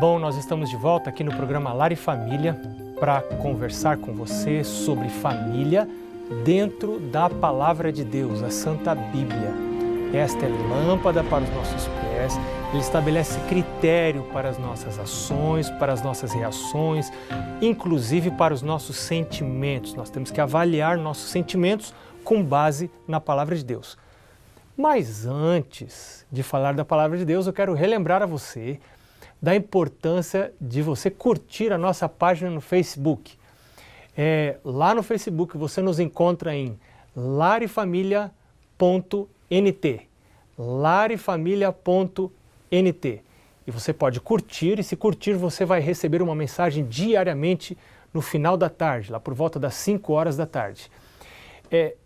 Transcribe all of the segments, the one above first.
Bom, nós estamos de volta aqui no programa Lar e Família para conversar com você sobre família dentro da Palavra de Deus, a Santa Bíblia. Esta é lâmpada para os nossos pés, ele estabelece critério para as nossas ações, para as nossas reações, inclusive para os nossos sentimentos. Nós temos que avaliar nossos sentimentos com base na Palavra de Deus. Mas antes de falar da Palavra de Deus, eu quero relembrar a você da importância de você curtir a nossa página no Facebook. Lá no Facebook você nos encontra em larefamilia.nt, larefamilia.nt. E você pode curtir, e se curtir você vai receber uma mensagem diariamente no final da tarde, lá por volta das 5 horas da tarde.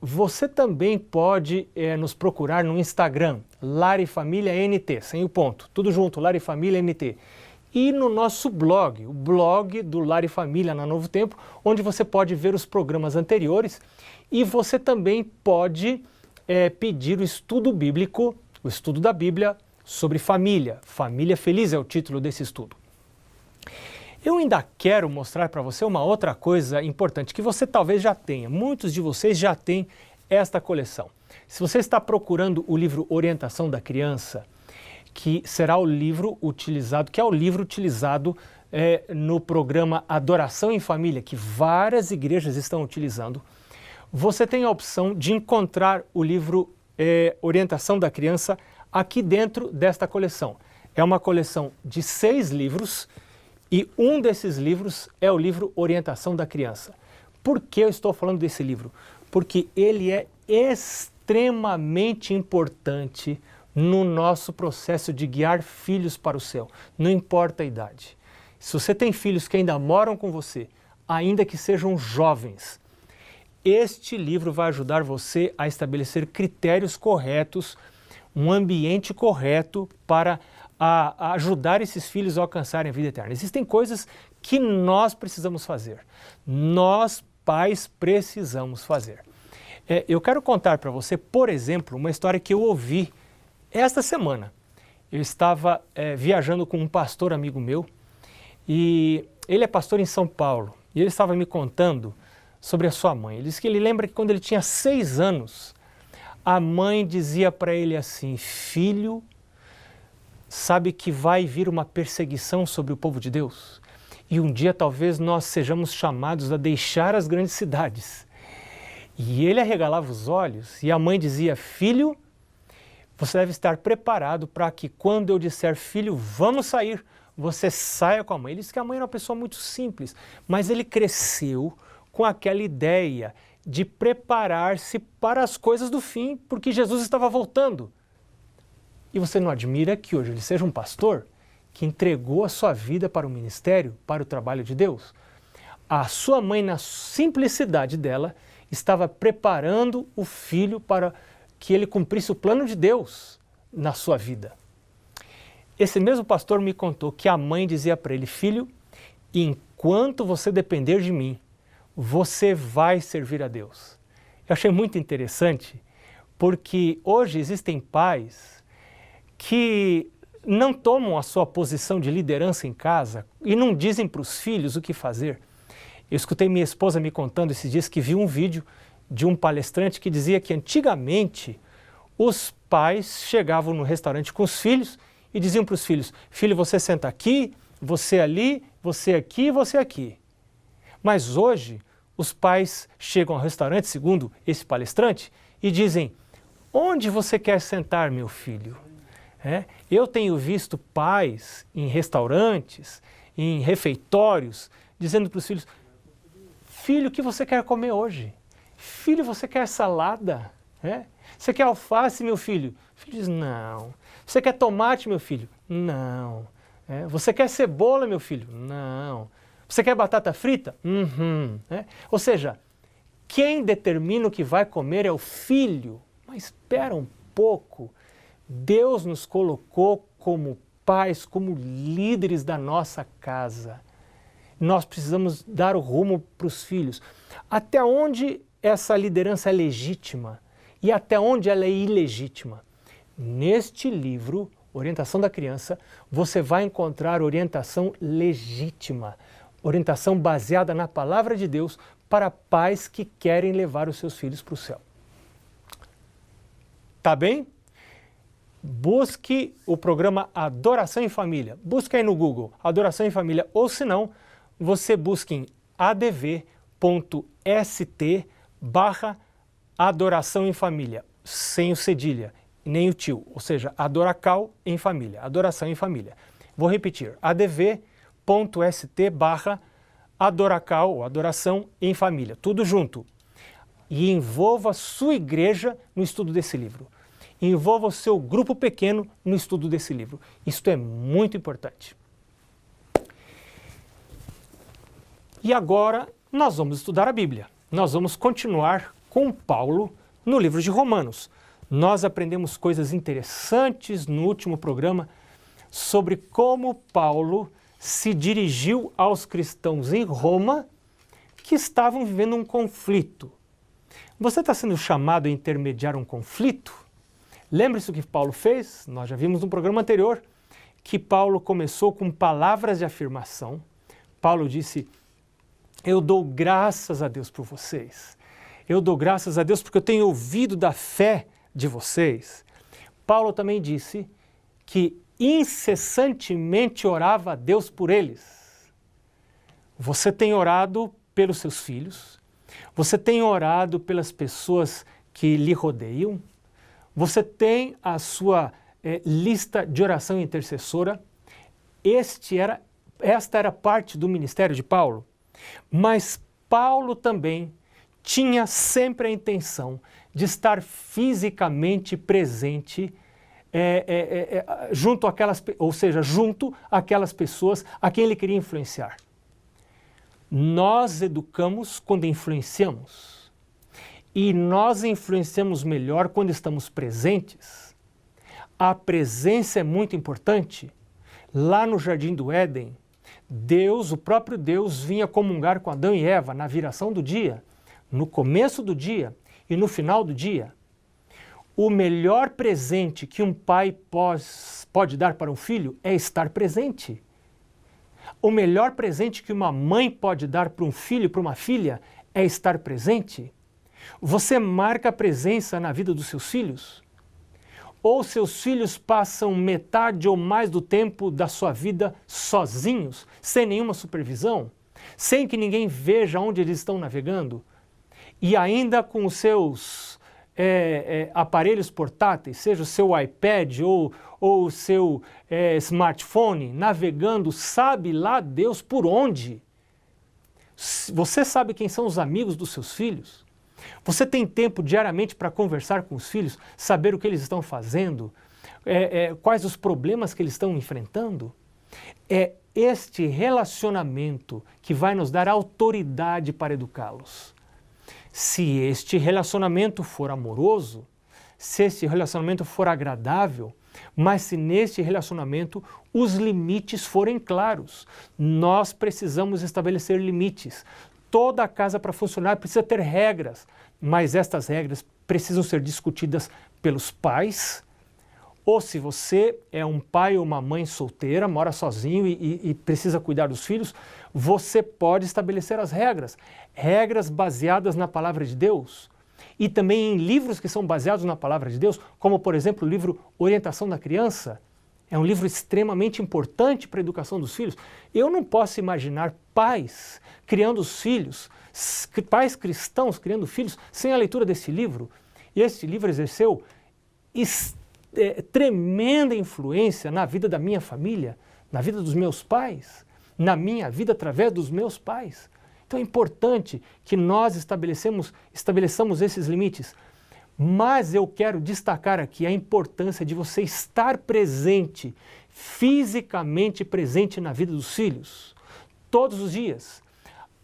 Você também pode nos procurar no Instagram, larefamiliant, sem o ponto, tudo junto, larefamiliant. E no nosso blog, o blog do Lar e Família na Novo Tempo, onde você pode ver os programas anteriores e você também pode pedir o estudo bíblico, o estudo da Bíblia sobre família. Família Feliz é o título desse estudo. Eu ainda quero mostrar para você uma outra coisa importante que você talvez já tenha. Muitos de vocês já têm esta coleção. Se você está procurando o livro Orientação da Criança, que será o livro utilizado, no programa Adoração em Família, que várias igrejas estão utilizando, você tem a opção de encontrar o livro Orientação da Criança aqui dentro desta coleção. É uma coleção de 6 livros, e um desses livros é o livro Orientação da Criança. Por que eu estou falando desse livro? Porque ele é extremamente importante no nosso processo de guiar filhos para o céu, não importa a idade. Se você tem filhos que ainda moram com você, ainda que sejam jovens, este livro vai ajudar você a estabelecer critérios corretos, um ambiente correto para a ajudar esses filhos a alcançarem a vida eterna. Existem coisas que nós precisamos fazer. Nós, pais, precisamos fazer. Eu quero contar para você, por exemplo, uma história que eu ouvi esta semana. Eu estava viajando com um pastor amigo meu e ele é pastor em São Paulo e ele estava me contando sobre a sua mãe. Ele disse que ele lembra que quando ele tinha 6 anos, a mãe dizia para ele assim: filho, sabe que vai vir uma perseguição sobre o povo de Deus? E um dia talvez nós sejamos chamados a deixar as grandes cidades. E ele arregalava os olhos e a mãe dizia: filho, você deve estar preparado para que quando eu disser, filho, vamos sair, você saia com a mãe. Ele disse que a mãe era uma pessoa muito simples, mas ele cresceu com aquela ideia de preparar-se para as coisas do fim, porque Jesus estava voltando. E você não admira que hoje ele seja um pastor que entregou a sua vida para o ministério, para o trabalho de Deus? A sua mãe, na simplicidade dela, estava preparando o filho para que ele cumprisse o plano de Deus na sua vida. Esse mesmo pastor me contou que a mãe dizia para ele: filho, enquanto você depender de mim, você vai servir a Deus. Eu achei muito interessante, porque hoje existem pais que não tomam a sua posição de liderança em casa e não dizem para os filhos o que fazer. Eu escutei minha esposa me contando esses dias que viu um vídeo de um palestrante que dizia que antigamente os pais chegavam no restaurante com os filhos e diziam para os filhos: filho, você senta aqui, você ali, você aqui e você aqui. Mas hoje os pais chegam ao restaurante, segundo esse palestrante, e dizem: onde você quer sentar, meu filho? Eu tenho visto pais em restaurantes, em refeitórios, dizendo para os filhos: filho, o que você quer comer hoje? Filho, você quer salada? Você quer alface, meu filho? O filho diz: não. Você quer tomate, meu filho? Não. Você quer cebola, meu filho? Não. Você quer batata frita? Ou seja, quem determina o que vai comer é o filho. Mas espera um pouco. Deus nos colocou como pais, como líderes da nossa casa. Nós precisamos dar o rumo para os filhos. Até onde essa liderança é legítima e até onde ela é ilegítima? Neste livro, orientação da criança, você vai encontrar orientação legítima, orientação baseada na palavra de Deus para pais que querem levar os seus filhos para o céu. Tá bem? Busque o programa Adoração em Família. Busque aí no Google, Adoração em Família, ou se não, você busque em adv.st/adoração em família, sem o cedilha, nem o tio, ou seja, Adoracal em família, adoração em família. Vou repetir, adv.st/adoracal, ou adoração em família, tudo junto. E envolva a sua igreja no estudo desse livro. Envolva o seu grupo pequeno no estudo desse livro. Isto é muito importante. E agora nós vamos estudar a Bíblia. Nós vamos continuar com Paulo no livro de Romanos. Nós aprendemos coisas interessantes no último programa sobre como Paulo se dirigiu aos cristãos em Roma que estavam vivendo um conflito. Você está sendo chamado a intermediar um conflito? Lembre-se o que Paulo fez? Nós já vimos no programa anterior que Paulo começou com palavras de afirmação. Paulo disse: eu dou graças a Deus por vocês. Eu dou graças a Deus porque eu tenho ouvido da fé de vocês. Paulo também disse que incessantemente orava a Deus por eles. Você tem orado pelos seus filhos? Você tem orado pelas pessoas que lhe rodeiam? Você tem a sua lista de oração intercessora? Esta era parte do ministério de Paulo. Mas Paulo também tinha sempre a intenção de estar fisicamente presente junto àquelas pessoas a quem ele queria influenciar. Nós educamos quando influenciamos. E nós influenciamos melhor quando estamos presentes. A presença é muito importante. Lá no Jardim do Éden, Deus, o próprio Deus, vinha comungar com Adão e Eva na viração do dia, no começo do dia e no final do dia. O melhor presente que um pai pode dar para um filho é estar presente. O melhor presente que uma mãe pode dar para um filho, para uma filha, é estar presente. Você marca a presença na vida dos seus filhos? Ou seus filhos passam metade ou mais do tempo da sua vida sozinhos, sem nenhuma supervisão, sem que ninguém veja onde eles estão navegando, e ainda com os seus aparelhos portáteis, seja o seu iPad ou o seu smartphone, navegando, sabe lá Deus por onde? Você sabe quem são os amigos dos seus filhos? Você tem tempo diariamente para conversar com os filhos, saber o que eles estão fazendo, quais os problemas que eles estão enfrentando? É este relacionamento que vai nos dar autoridade para educá-los. Se este relacionamento for amoroso, se este relacionamento for agradável, mas se neste relacionamento os limites forem claros, nós precisamos estabelecer limites. Toda a casa para funcionar precisa ter regras, mas estas regras precisam ser discutidas pelos pais, ou se você é um pai ou uma mãe solteira, mora sozinho e precisa cuidar dos filhos, você pode estabelecer as regras, regras baseadas na palavra de Deus e também em livros que são baseados na palavra de Deus, como por exemplo o livro Orientação da Criança. É um livro extremamente importante para a educação dos filhos. Eu não posso imaginar pais criando os filhos, pais cristãos criando filhos, sem a leitura desse livro. E este livro exerceu tremenda influência na vida da minha família, na vida dos meus pais, na minha vida através dos meus pais. Então é importante que nós estabeleçamos esses limites. Mas eu quero destacar aqui a importância de você estar presente, fisicamente presente na vida dos filhos, todos os dias.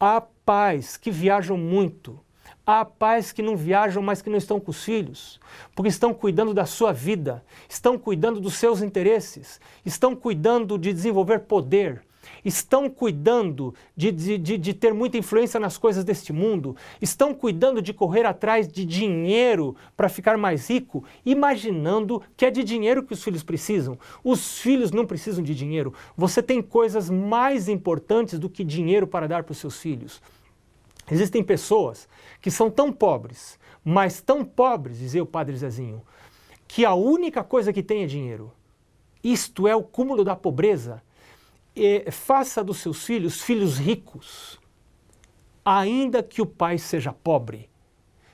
Há pais que viajam muito, há pais que não viajam, mas que não estão com os filhos, porque estão cuidando da sua vida, estão cuidando dos seus interesses, estão cuidando de desenvolver poder, estão cuidando de ter muita influência nas coisas deste mundo, estão cuidando de correr atrás de dinheiro para ficar mais rico, imaginando que é de dinheiro que os filhos precisam. Os filhos não precisam de dinheiro. Você tem coisas mais importantes do que dinheiro para dar para os seus filhos. Existem pessoas que são tão pobres, mas tão pobres, dizia o padre Zezinho, que a única coisa que tem é dinheiro. Isto é o cúmulo da pobreza. Faça dos seus filhos filhos ricos, ainda que o pai seja pobre.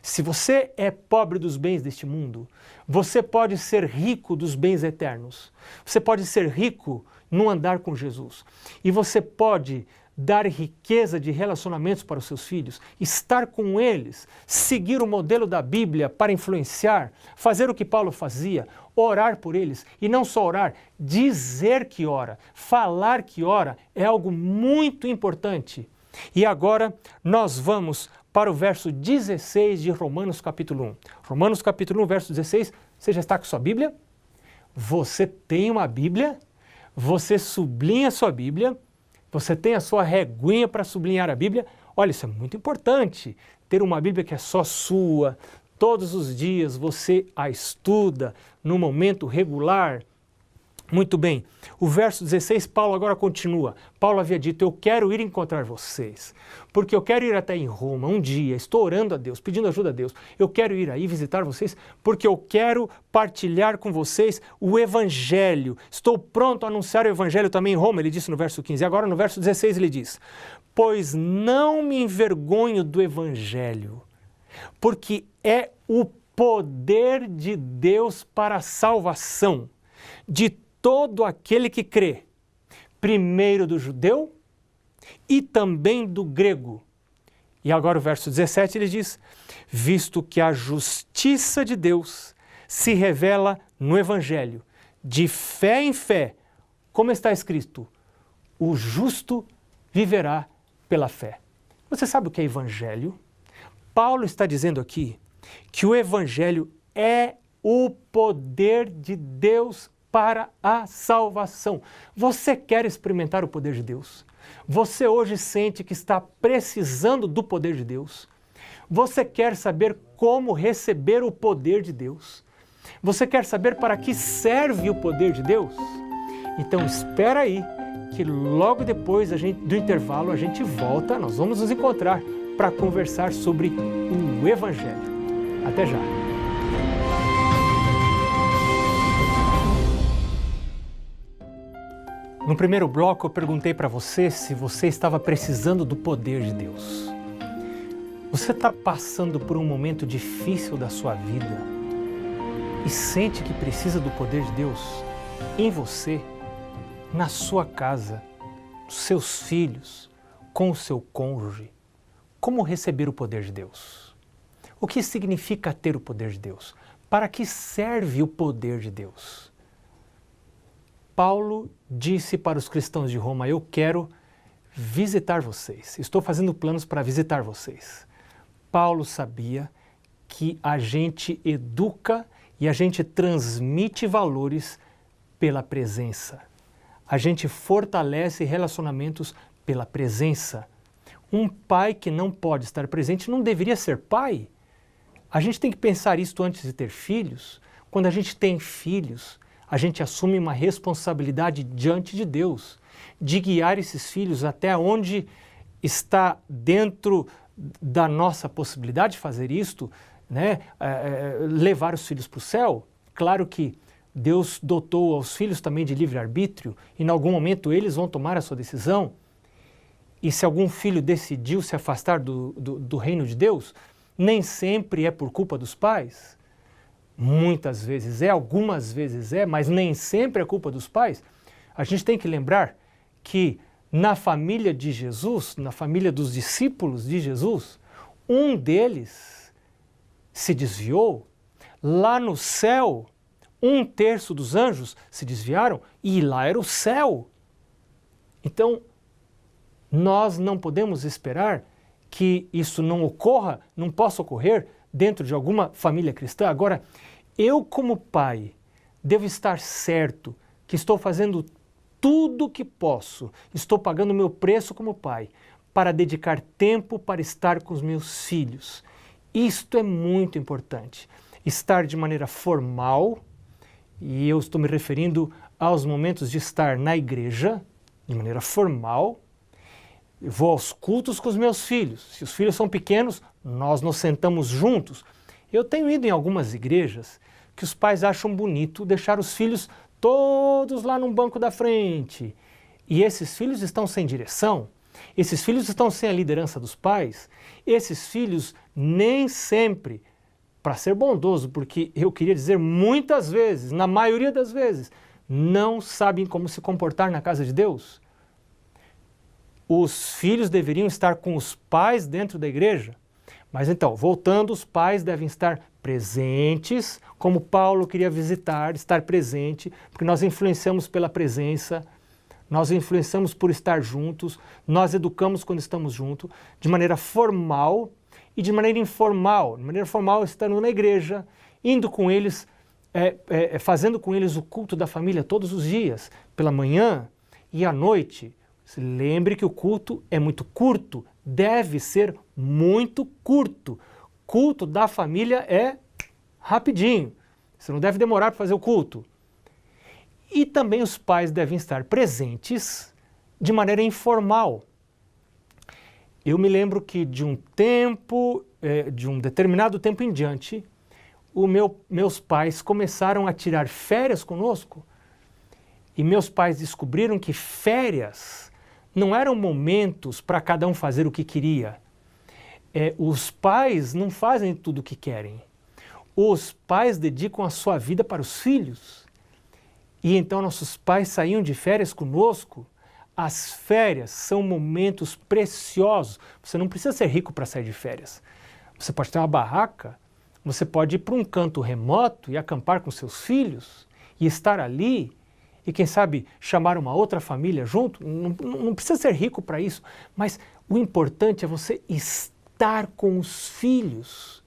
Se você é pobre dos bens deste mundo, você pode ser rico dos bens eternos. Você pode ser rico no andar com Jesus. E você pode dar riqueza de relacionamentos para os seus filhos, estar com eles, seguir o modelo da Bíblia para influenciar, fazer o que Paulo fazia, orar por eles, e não só orar, dizer que ora, falar que ora, é algo muito importante. E agora nós vamos para o verso 16 de Romanos capítulo 1. Romanos capítulo 1, verso 16, você já está com sua Bíblia? Você tem uma Bíblia? Você sublinha a sua Bíblia? Você tem a sua reguinha para sublinhar a Bíblia? Olha, isso é muito importante, ter uma Bíblia que é só sua. Todos os dias você a estuda no momento regular. Muito bem, o verso 16, Paulo agora continua. Paulo havia dito, eu quero ir encontrar vocês, porque eu quero ir até em Roma um dia, estou orando a Deus, pedindo ajuda a Deus. Eu quero ir aí visitar vocês, porque eu quero partilhar com vocês o Evangelho. Estou pronto a anunciar o Evangelho também em Roma, ele disse no verso 15. Agora no verso 16 ele diz, pois não me envergonho do Evangelho, porque é o poder de Deus para a salvação de todo aquele que crê, primeiro do judeu e também do grego. E agora o verso 17 ele diz, visto que a justiça de Deus se revela no Evangelho, de fé em fé, como está escrito, o justo viverá pela fé. Você sabe o que é Evangelho? Paulo está dizendo aqui que o Evangelho é o poder de Deus para a salvação. Você quer experimentar o poder de Deus? Você hoje sente que está precisando do poder de Deus? Você quer saber como receber o poder de Deus? Você quer saber para que serve o poder de Deus? Então espera aí, que logo depois do intervalo a gente volta, nós vamos nos encontrar para conversar sobre o Evangelho. Até já! No primeiro bloco eu perguntei para você se você estava precisando do poder de Deus. Você está passando por um momento difícil da sua vida e sente que precisa do poder de Deus em você, na sua casa, nos seus filhos, com o seu cônjuge. Como receber o poder de Deus? O que significa ter o poder de Deus? Para que serve o poder de Deus? Paulo disse para os cristãos de Roma, eu quero visitar vocês, estou fazendo planos para visitar vocês. Paulo sabia que a gente educa e a gente transmite valores pela presença. A gente fortalece relacionamentos pela presença. Um pai que não pode estar presente não deveria ser pai. A gente tem que pensar isso antes de ter filhos. Quando a gente tem filhos, a gente assume uma responsabilidade diante de Deus, de guiar esses filhos até onde está dentro da nossa possibilidade de fazer isto, né? Levar os filhos para o céu. Claro que Deus dotou aos filhos também de livre-arbítrio, e em algum momento eles vão tomar a sua decisão. E se algum filho decidiu se afastar do reino de Deus, nem sempre é por culpa dos pais. Muitas vezes é, algumas vezes é, mas nem sempre é culpa dos pais. A gente tem que lembrar que na família de Jesus, na família dos discípulos de Jesus, um deles se desviou. Lá no céu, 1/3 dos anjos se desviaram e lá era o céu. Então, nós não podemos esperar que isso não ocorra, não possa ocorrer dentro de alguma família cristã. Agora, eu como pai devo estar certo que estou fazendo tudo que posso. Estou pagando o meu preço como pai para dedicar tempo para estar com os meus filhos. Isto é muito importante. Estar de maneira formal, e eu estou me referindo aos momentos de estar na igreja, de maneira formal. Eu vou aos cultos com os meus filhos. Se os filhos são pequenos, nós nos sentamos juntos. Eu tenho ido em algumas igrejas que os pais acham bonito deixar os filhos todos lá num banco da frente. E esses filhos estão sem direção, esses filhos estão sem a liderança dos pais, esses filhos nem sempre, para ser bondoso, porque eu queria dizer muitas vezes, na maioria das vezes, não sabem como se comportar na casa de Deus. Os filhos deveriam estar com os pais dentro da igreja. Mas então, voltando, os pais devem estar presentes, como Paulo queria visitar, estar presente, porque nós influenciamos pela presença, nós influenciamos por estar juntos, nós educamos quando estamos juntos, de maneira formal e de maneira informal. De maneira formal, estando na igreja, indo com eles, fazendo com eles o culto da família todos os dias, pela manhã e à noite. Se lembre que o culto é muito curto, deve ser muito curto. Culto da família é rapidinho. Você não deve demorar para fazer o culto. E também os pais devem estar presentes de maneira informal. Eu me lembro que de um determinado tempo em diante, meus pais começaram a tirar férias conosco. E meus pais descobriram que férias não eram momentos para cada um fazer o que queria. Os pais não fazem tudo o que querem. Os pais dedicam a sua vida para os filhos. E então nossos pais saíam de férias conosco. As férias são momentos preciosos. Você não precisa ser rico para sair de férias. Você pode ter uma barraca, você pode ir para um canto remoto e acampar com seus filhos e estar ali. E quem sabe chamar uma outra família junto, não precisa ser rico para isso, mas o importante é você estar com os filhos.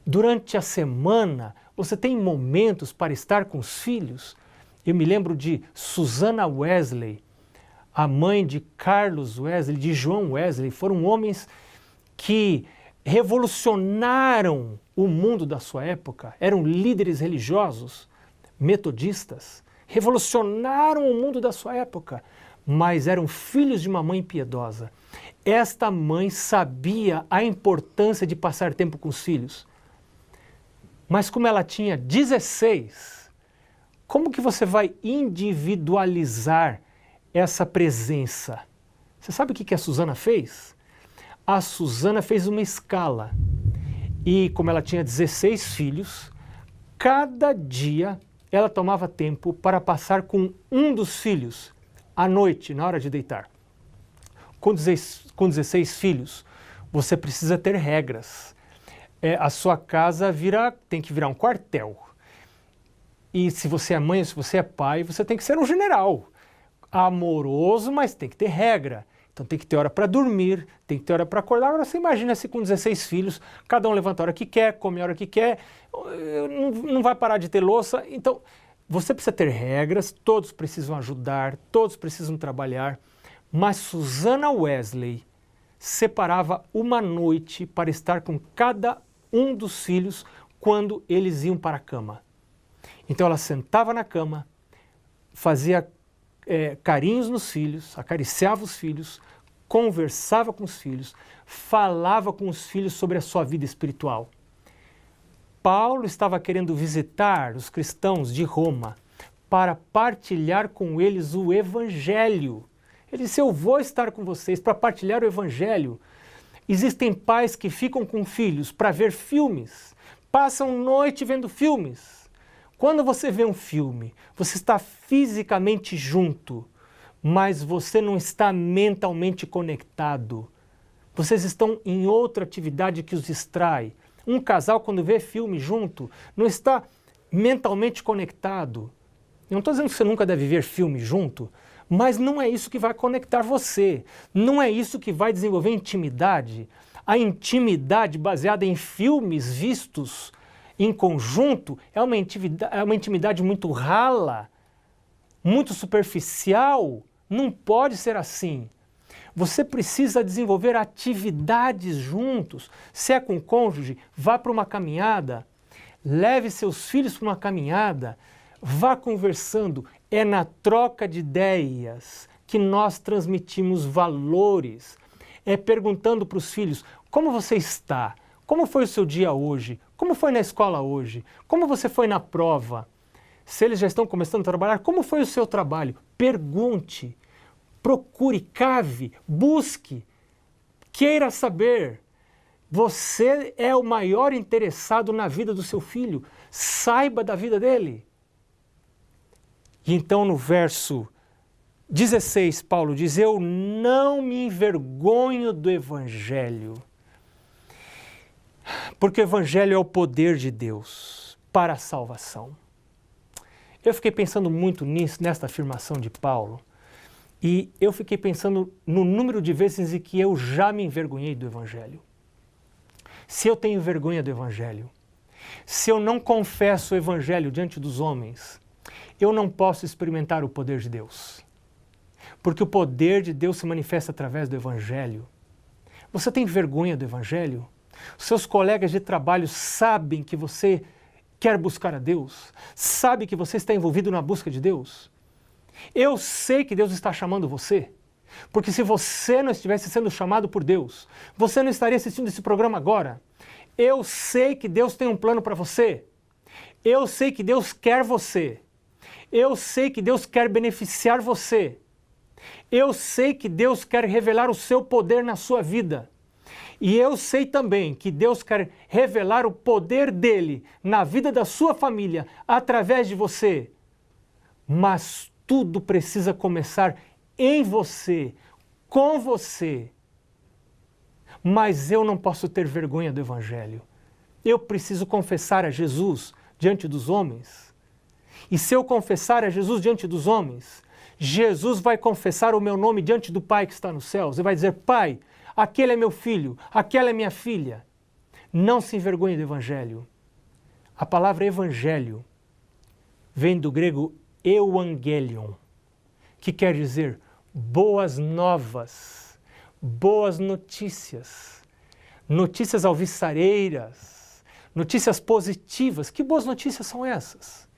Durante a semana, você tem momentos para estar com os filhos. Eu me lembro de Susana Wesley, a mãe de Carlos Wesley, de João Wesley, foram homens que revolucionaram o mundo da sua época, eram líderes religiosos, metodistas, revolucionaram o mundo da sua época, mas eram filhos de uma mãe piedosa. Esta mãe sabia a importância de passar tempo com os filhos. Mas como ela tinha 16, como que você vai individualizar essa presença? Você sabe o que a Susana fez? A Susana fez uma escala. E como ela tinha 16 filhos, cada dia ela tomava tempo para passar com um dos filhos à noite, na hora de deitar. Com 16 filhos, você precisa ter regras. A sua casa tem que virar um quartel. E se você é mãe ou se você é pai, você tem que ser um general. Amoroso, mas tem que ter regra. Então tem que ter hora para dormir, tem que ter hora para acordar. Agora você imagina se com 16 filhos, cada um levanta a hora que quer, come a hora que quer, não vai parar de ter louça. Então você precisa ter regras, todos precisam ajudar, todos precisam trabalhar. Mas Susana Wesley separava uma noite para estar com cada um dos filhos quando eles iam para a cama. Então ela sentava na cama, fazia carinhos nos filhos, acariciava os filhos, conversava com os filhos, falava com os filhos sobre a sua vida espiritual. Paulo estava querendo visitar os cristãos de Roma para partilhar com eles o Evangelho. Ele disse, eu vou estar com vocês para partilhar o Evangelho. Existem pais que ficam com filhos para ver filmes, passam noite vendo filmes. Quando você vê um filme, você está fisicamente junto, mas você não está mentalmente conectado. Vocês estão em outra atividade que os distrai. Um casal, quando vê filme junto, não está mentalmente conectado. Eu não estou dizendo que você nunca deve ver filme junto, mas não é isso que vai conectar você. Não é isso que vai desenvolver intimidade. A intimidade baseada em filmes vistos em conjunto é uma intimidade muito rala. muito superficial. Não pode ser assim. Você precisa desenvolver atividades juntos. Se é com o cônjuge, vá para uma caminhada, leve seus filhos para uma caminhada, vá conversando. É na troca de ideias que nós transmitimos valores. É perguntando para os filhos, como você está? Como foi o seu dia hoje? Como foi na escola hoje? Como você foi na prova? Se eles já estão começando a trabalhar, como foi o seu trabalho? Pergunte, procure, cave, busque, queira saber. Você é o maior interessado na vida do seu filho. Saiba da vida dele. E então no verso 16, Paulo diz, eu não me envergonho do Evangelho, porque o Evangelho é o poder de Deus para a salvação. Eu fiquei pensando muito nesta afirmação de Paulo, e eu fiquei pensando no número de vezes em que eu já me envergonhei do Evangelho. Se eu tenho vergonha do Evangelho, se eu não confesso o Evangelho diante dos homens, eu não posso experimentar o poder de Deus. Porque o poder de Deus se manifesta através do Evangelho. Você tem vergonha do Evangelho? Seus colegas de trabalho sabem que você quer buscar a Deus? Sabe que você está envolvido na busca de Deus? Eu sei que Deus está chamando você. Porque se você não estivesse sendo chamado por Deus, você não estaria assistindo esse programa agora. Eu sei que Deus tem um plano para você. Eu sei que Deus quer você. Eu sei que Deus quer beneficiar você. Eu sei que Deus quer revelar o seu poder na sua vida. E eu sei também que Deus quer revelar o poder dele na vida da sua família através de você. Mas tudo precisa começar em você, com você. Mas eu não posso ter vergonha do Evangelho. Eu preciso confessar a Jesus diante dos homens. E se eu confessar a Jesus diante dos homens, Jesus vai confessar o meu nome diante do Pai que está nos céus. Ele vai dizer, Pai, aquele é meu filho, aquela é minha filha. Não se envergonhe do Evangelho. A palavra Evangelho vem do grego euangelion, que quer dizer boas novas, boas notícias, notícias alvissareiras, notícias positivas. Que boas notícias são essas?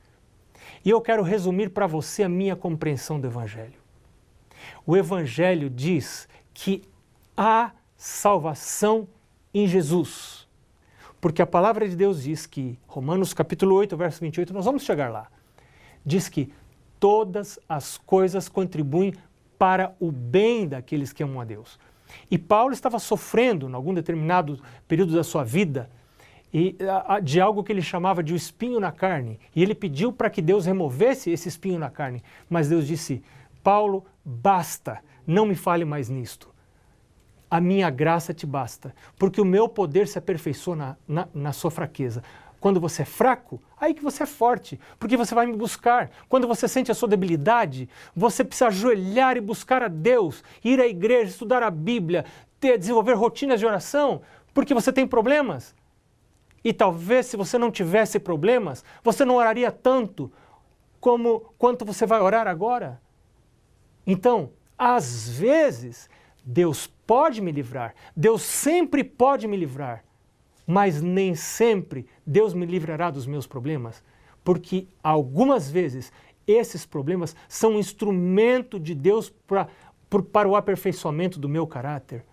E eu quero resumir para você a minha compreensão do Evangelho. O Evangelho diz que há salvação em Jesus. Porque a palavra de Deus diz que, Romanos capítulo 8, verso 28, nós vamos chegar lá, diz que todas as coisas contribuem para o bem daqueles que amam a Deus. E Paulo estava sofrendo, em algum determinado período da sua vida, de algo que ele chamava de o espinho na carne. E ele pediu para que Deus removesse esse espinho na carne. Mas Deus disse, Paulo, basta, não me fale mais nisto. A minha graça te basta, porque o meu poder se aperfeiçoa na sua fraqueza. Quando você é fraco, aí que você é forte, porque você vai me buscar. Quando você sente a sua debilidade, você precisa ajoelhar e buscar a Deus, ir à igreja, estudar a Bíblia, desenvolver rotinas de oração, porque você tem problemas. E talvez se você não tivesse problemas, você não oraria tanto quanto você vai orar agora. Então, às vezes, Deus pode me livrar, Deus sempre pode me livrar, mas nem sempre Deus me livrará dos meus problemas, porque algumas vezes esses problemas são um instrumento de Deus para o aperfeiçoamento do meu caráter.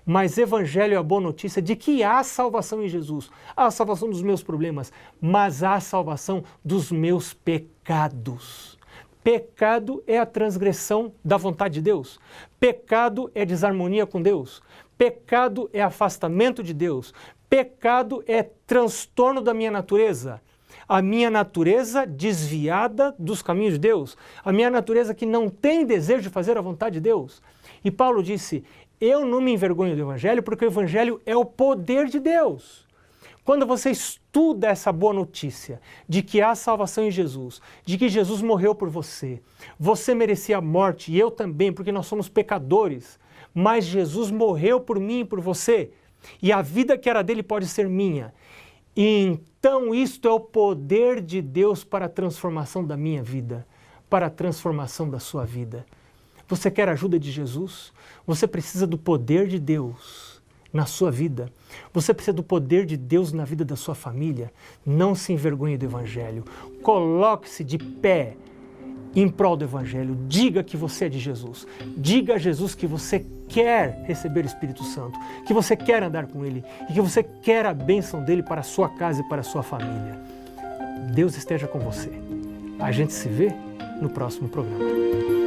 Mas Evangelho é a boa notícia de que há salvação em Jesus, há a salvação dos meus problemas, mas há a salvação dos meus pecados. Pecado é a transgressão da vontade de Deus. Pecado é desarmonia com Deus. Pecado é afastamento de Deus. Pecado é transtorno da minha natureza. A minha natureza desviada dos caminhos de Deus. A minha natureza que não tem desejo de fazer a vontade de Deus. E Paulo disse, eu não me envergonho do Evangelho, porque o Evangelho é o poder de Deus. Quando você estuda essa boa notícia de que há salvação em Jesus, de que Jesus morreu por você, você merecia a morte e eu também, porque nós somos pecadores, mas Jesus morreu por mim e por você, e a vida que era dele pode ser minha. E então isto é o poder de Deus para a transformação da minha vida, para a transformação da sua vida. Você quer a ajuda de Jesus? Você precisa do poder de Deus na sua vida. Você precisa do poder de Deus na vida da sua família. Não se envergonhe do Evangelho. Coloque-se de pé em prol do Evangelho. Diga que você é de Jesus. Diga a Jesus que você quer receber o Espírito Santo, que você quer andar com Ele e que você quer a bênção dEle para a sua casa e para a sua família. Deus esteja com você. A gente se vê no próximo programa.